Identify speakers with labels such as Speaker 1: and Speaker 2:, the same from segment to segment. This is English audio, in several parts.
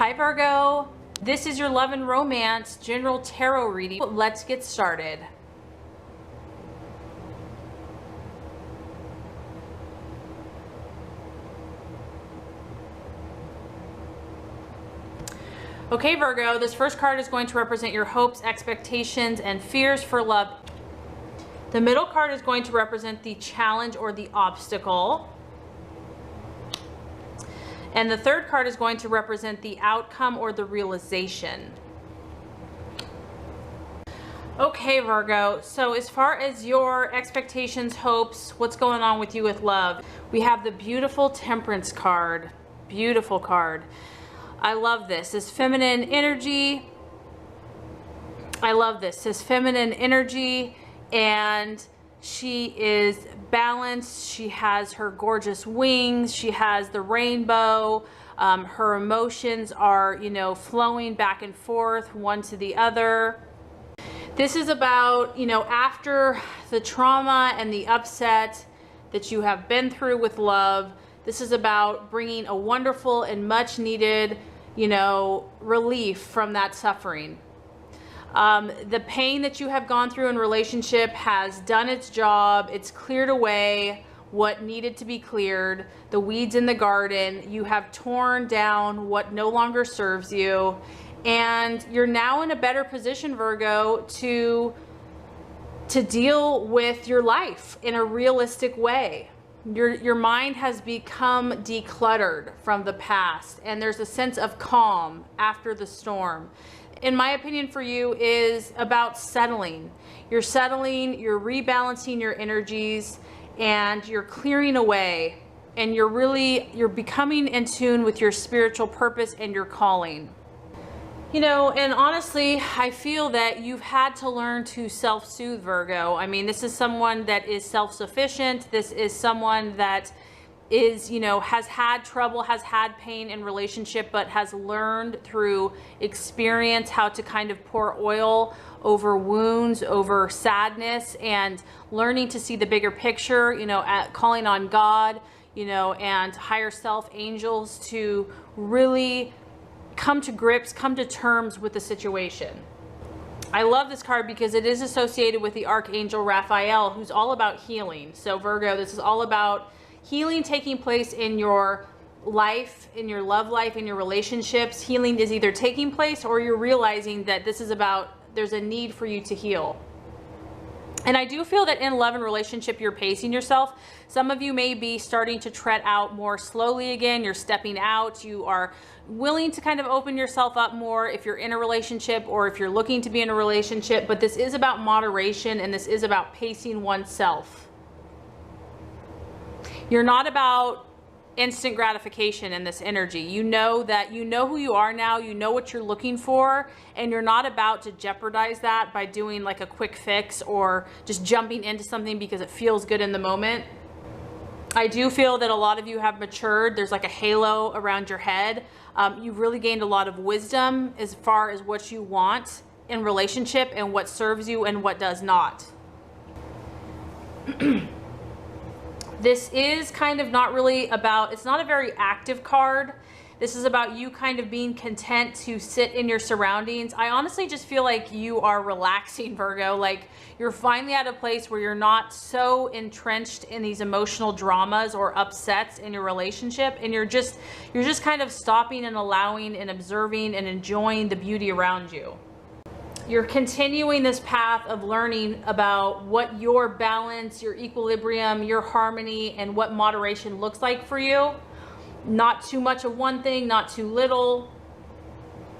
Speaker 1: Hi Virgo, this is your love and romance general tarot reading. Let's get started. Okay Virgo, this first card is going to represent your hopes, expectations, and fears for love. The middle card is going to represent the challenge or the obstacle. And the third card is going to represent the outcome or the realization. Okay, Virgo, so as far as your expectations, hopes, what's going on with you with love, we have the beautiful Temperance card. Beautiful card. I love this. This feminine energy. I love this. This feminine energy, and she is balanced. She has her gorgeous wings. She has the rainbow. Her emotions are, flowing back and forth, one to the other. This is about, after the trauma and the upset that you have been through with love, this is about bringing a wonderful and much needed, relief from that suffering. The pain that you have gone through in relationship has done its job. It's cleared away what needed to be cleared, the weeds in the garden. You have torn down what no longer serves you, and you're now in a better position, Virgo, to deal with your life in a realistic way. Your mind has become decluttered from the past, and there's a sense of calm after the storm. In my opinion, for you, is about settling. You're settling, you're rebalancing your energies, and you're clearing away, and you're becoming in tune with your spiritual purpose and your calling. And honestly, I feel that you've had to learn to self-soothe, Virgo. I mean, this is someone that is self-sufficient. This is someone that is, has had trouble, has had pain in relationship, but has learned through experience how to kind of pour oil over wounds, over sadness, and learning to see the bigger picture, calling on God, and higher self, angels, to really come to grips, come to terms with the situation. I love this card because it is associated with the Archangel Raphael, who's all about healing. So Virgo, this is all about healing taking place in your life, in your love life, in your relationships. Healing is either taking place or you're realizing that this is about, there's a need for you to heal. And I do feel that in love and relationship, you're pacing yourself. Some of you may be starting to tread out more slowly again. You're stepping out. You are willing to kind of open yourself up more if you're in a relationship or if you're looking to be in a relationship. But this is about moderation, and this is about pacing oneself. You're not about instant gratification in this energy. You know that you know who you are now, you know what you're looking for, and you're not about to jeopardize that by doing like a quick fix or just jumping into something because it feels good in the moment. I do feel that a lot of you have matured. There's like a halo around your head. You've really gained a lot of wisdom as far as what you want in relationship and what serves you and what does not. This is kind of not really about, it's not a very active card. This is about you kind of being content to sit in your surroundings. I honestly just feel like you are relaxing, Virgo. Like you're finally at a place where you're not so entrenched in these emotional dramas or upsets in your relationship, and you're just kind of stopping and allowing and observing and enjoying the beauty around you. You're continuing this path of learning about what your balance, your equilibrium, your harmony, and what moderation looks like for you. Not too much of one thing, not too little.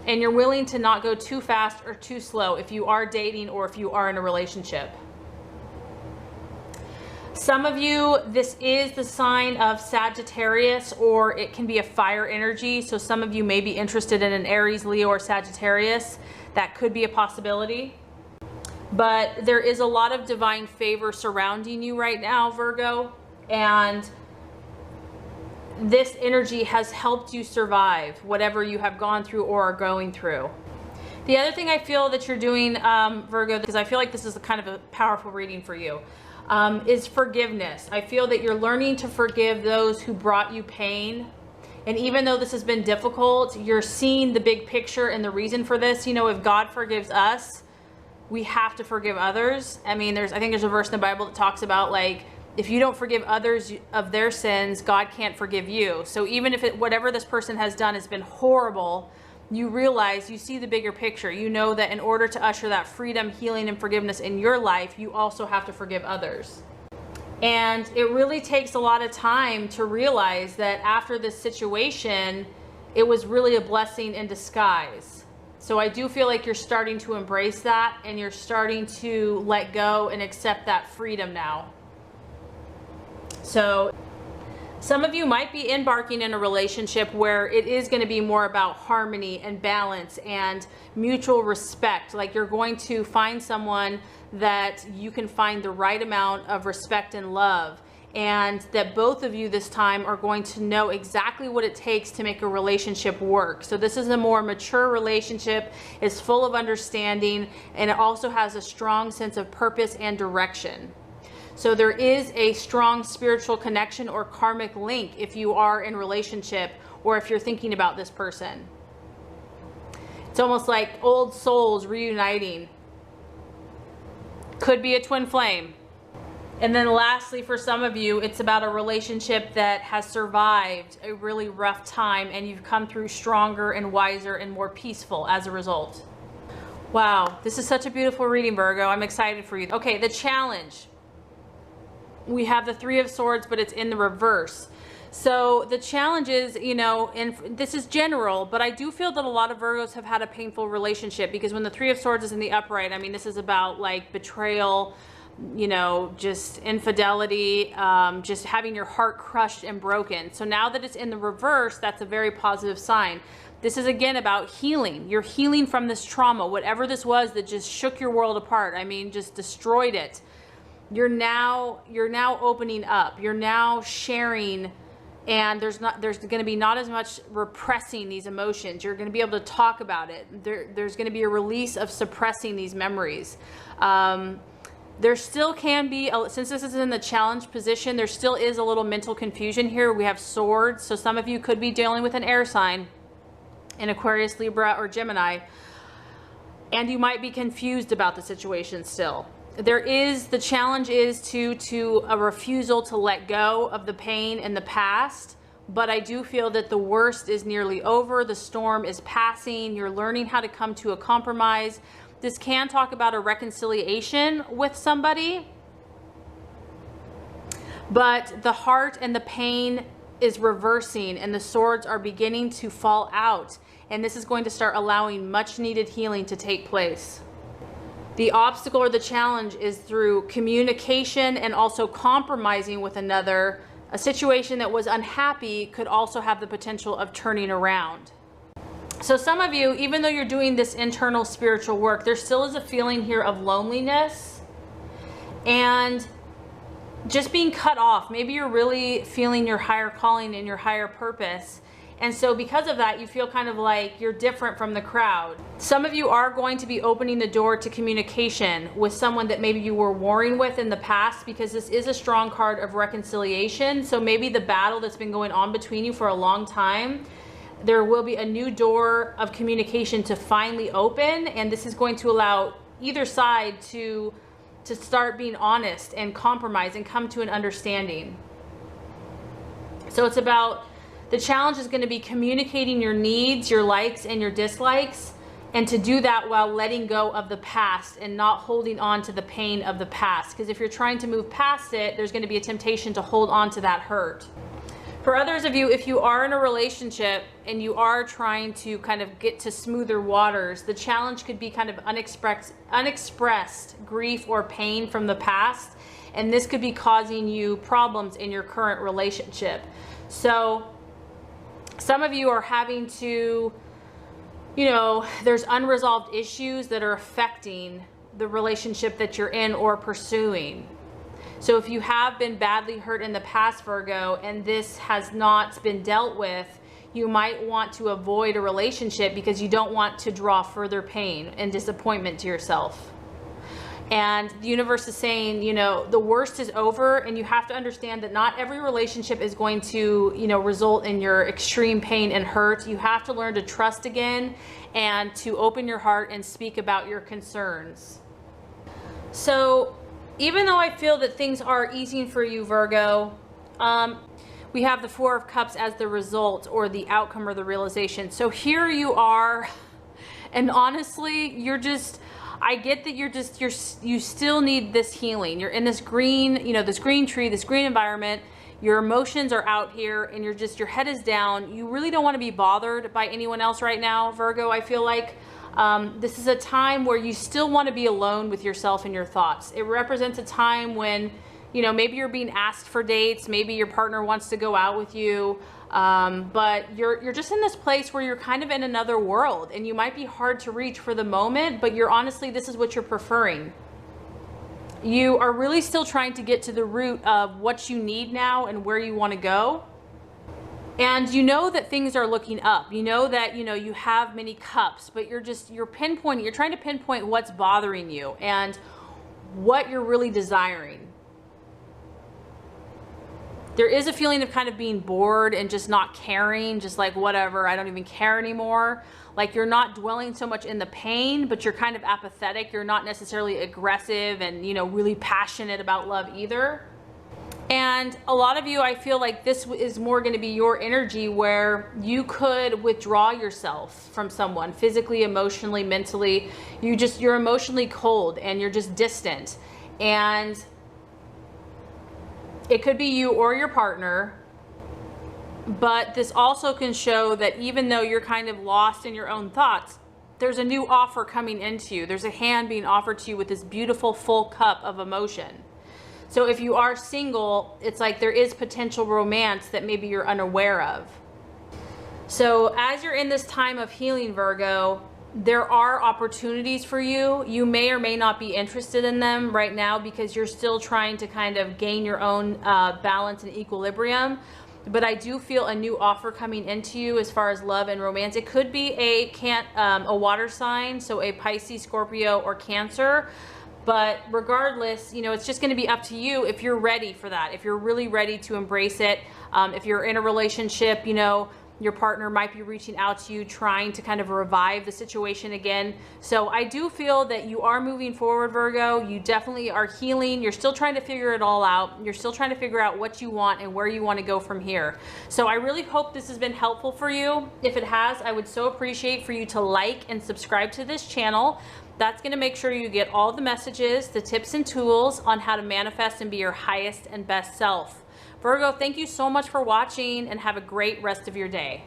Speaker 1: And you're willing to not go too fast or too slow if you are dating or if you are in a relationship. Some of you, this is the sign of Sagittarius, or it can be a fire energy. So some of you may be interested in an Aries, Leo, or Sagittarius. That could be a possibility. But there is a lot of divine favor surrounding you right now, Virgo. And this energy has helped you survive whatever you have gone through or are going through. The other thing I feel that you're doing, Virgo, because I feel like this is a kind of a powerful reading for you, is forgiveness. I feel that you're learning to forgive those who brought you pain And even though this has been difficult, you're seeing the big picture and the reason for this. You know, if God forgives us, we have to forgive others. I mean, I think there's a verse in the Bible that talks about, like, if you don't forgive others of their sins, God can't forgive you. So even if whatever this person has done has been horrible, you realize, you see the bigger picture. You know that in order to usher that freedom, healing, and forgiveness in your life, you also have to forgive others. And it really takes a lot of time to realize that after this situation, it was really a blessing in disguise. So I do feel like you're starting to embrace that, and you're starting to let go and accept that freedom now. So some of you might be embarking in a relationship where it is going to be more about harmony and balance and mutual respect. Like, you're going to find someone that you can find the right amount of respect and love, and that both of you this time are going to know exactly what it takes to make a relationship work. So this is a more mature relationship, it's full of understanding, and it also has a strong sense of purpose and direction. So there is a strong spiritual connection or karmic link if you are in relationship, or if you're thinking about this person. It's almost like old souls reuniting. Could be a twin flame. And then lastly, for some of you, it's about a relationship that has survived a really rough time, and you've come through stronger and wiser and more peaceful as a result. Wow, this is such a beautiful reading, Virgo. I'm excited for you. Okay, the challenge. We have the Three of Swords, but it's in the reverse. So the challenge is, you know, and this is general, but I do feel that a lot of Virgos have had a painful relationship, because when the Three of Swords is in the upright, I mean, this is about like betrayal, you know, just infidelity, just having your heart crushed and broken. So now that it's in the reverse, that's a very positive sign. This is again about healing. You're healing from this trauma, whatever this was that just shook your world apart. I mean, just destroyed it. You're now opening up. You're now sharing, and there's going to be not as much repressing these emotions. You're going to be able to talk about it. There's going to be a release of suppressing these memories. There still can be, since this is in the challenge position, there still is a little mental confusion here. We have swords, so some of you could be dealing with an air sign, an Aquarius, Libra, or Gemini, and you might be confused about the situation still. The challenge is to a refusal to let go of the pain in the past, but I do feel that the worst is nearly over. The storm is passing. You're learning how to come to a compromise. This can talk about a reconciliation with somebody, but the heart and the pain is reversing, and the swords are beginning to fall out, and this is going to start allowing much needed healing to take place. The obstacle or the challenge is through communication and also compromising with another. A situation that was unhappy could also have the potential of turning around. So some of you, even though you're doing this internal spiritual work, there still is a feeling here of loneliness and just being cut off. Maybe you're really feeling your higher calling and your higher purpose. And so because of that, you feel kind of like you're different from the crowd. Some of you are going to be opening the door to communication with someone that maybe you were warring with in the past, because this is a strong card of reconciliation. So maybe the battle that's been going on between you for a long time, there will be a new door of communication to finally open. And this is going to allow either side to start being honest and compromise and come to an understanding. So it's about, the challenge is going to be communicating your needs, your likes, and your dislikes, and to do that while letting go of the past and not holding on to the pain of the past. Because if you're trying to move past it, there's going to be a temptation to hold on to that hurt. For others of you, if you are in a relationship and you are trying to kind of get to smoother waters, the challenge could be kind of unexpressed grief or pain from the past, and this could be causing you problems in your current relationship. So some of you are having to, you know, there's unresolved issues that are affecting the relationship that you're in or pursuing. So if you have been badly hurt in the past, Virgo, and this has not been dealt with, you might want to avoid a relationship because you don't want to draw further pain and disappointment to yourself. And the universe is saying, you know, the worst is over, and you have to understand that not every relationship is going to, you know, result in your extreme pain and hurt. You have to learn to trust again and to open your heart and speak about your concerns. So even though I feel that things are easing for you, Virgo, we have the Four of Cups as the result or the outcome or the realization. So here you are, and honestly, you're just, I get that you still need this healing. You're in this green, you know, this green tree, this green environment. Your emotions are out here and your head is down. You really don't want to be bothered by anyone else right now, Virgo. I feel like this is a time where you still want to be alone with yourself and your thoughts. It represents a time when, you know, maybe you're being asked for dates, maybe your partner wants to go out with you, but you're just in this place where you're kind of in another world, and you might be hard to reach for the moment, but you're honestly, this is what you're preferring. You are really still trying to get to the root of what you need now and where you want to go. And you know that things are looking up. You know that, you know, you have many cups, but you're pinpointing, you're trying to pinpoint what's bothering you and what you're really desiring. There is a feeling of kind of being bored and just not caring, just like whatever, I don't even care anymore. Like you're not dwelling so much in the pain, but you're kind of apathetic. You're not necessarily aggressive and, you know, really passionate about love either. And a lot of you, I feel like this is more going to be your energy where you could withdraw yourself from someone physically, emotionally, mentally. You're emotionally cold and you're just distant. And it could be you or your partner, but this also can show that even though you're kind of lost in your own thoughts, there's a new offer coming into you. There's a hand being offered to you with this beautiful full cup of emotion. So if you are single, it's like there is potential romance that maybe you're unaware of. So as you're in this time of healing, Virgo, there are opportunities for you. You may or may not be interested in them right now because you're still trying to kind of gain your own balance and equilibrium. But I do feel a new offer coming into you as far as love and romance. It could be a water sign, so a Pisces, Scorpio, or Cancer. But regardless, you know, it's just going to be up to you if you're ready for that, if you're really ready to embrace it. If you're in a relationship, you know, your partner might be reaching out to you, trying to kind of revive the situation again. So I do feel that you are moving forward, Virgo. You definitely are healing. You're still trying to figure it all out. You're still trying to figure out what you want and where you want to go from here. So I really hope this has been helpful for you. If it has, I would so appreciate for you to like and subscribe to this channel. That's going to make sure you get all the messages, the tips and tools on how to manifest and be your highest and best self. Virgo, thank you so much for watching and have a great rest of your day.